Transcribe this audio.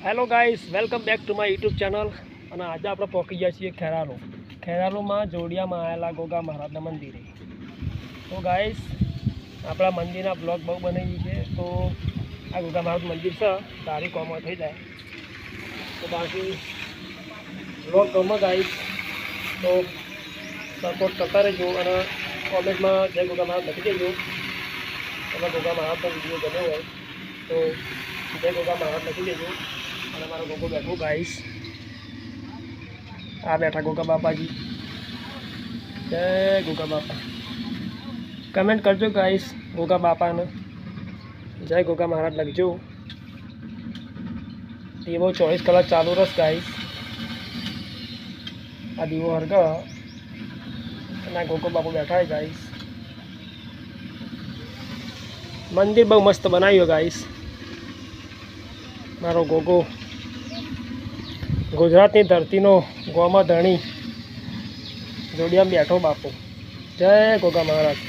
Hello guys, welcome back to my YouTube channel. અને આજે આપણે પહોંચી ગયા છીએ ખેરાલુમાં જોડિયામાં આવેલા ગોગા મહારાજના મંદિરે. તો ગાઈસ, આપણા મંદિરના બ્લોગ બહુ બનાવી છે. તો આ ગોગા મહારાજ મંદિર છે, તારી કોમો થઈ જાય. તો બાકી બ્લોગ ગમે ગાઈસ તો સપોર્ટ કરતા રહેજો અને કોમેન્ટમાં જય ગોગા મહારાજ લખી દેજો. તમે ગોગા મહારાજનો વિડીયો ગમ્યો હોય તો જય ગોગા મહારાજ લખી દેજો. અને મારો ગોગો બેઠો ગાઈસ, આ બેઠા ગોગા બાપાજી. જય ગોગા બાપા. કમેન્ટ કરજો ગાઈસ ગોગા બાપાને જય ગોગા મહારાજ લખજો. દીવો 24 કલાક ચાલુ રસ ગાઈસ. આ દીવો હરગ અને આ ગોગો બાપુ બેઠા હોય ગાઈસ. મંદિર બહુ મસ્ત બનાવ્યો ગાઈસ. મારો ગોગો ગુજરાતની ધરતીનો ગોમાં ધણી જોડિયામાં બેઠો બાપુ. જય ગોગા મહારાજ.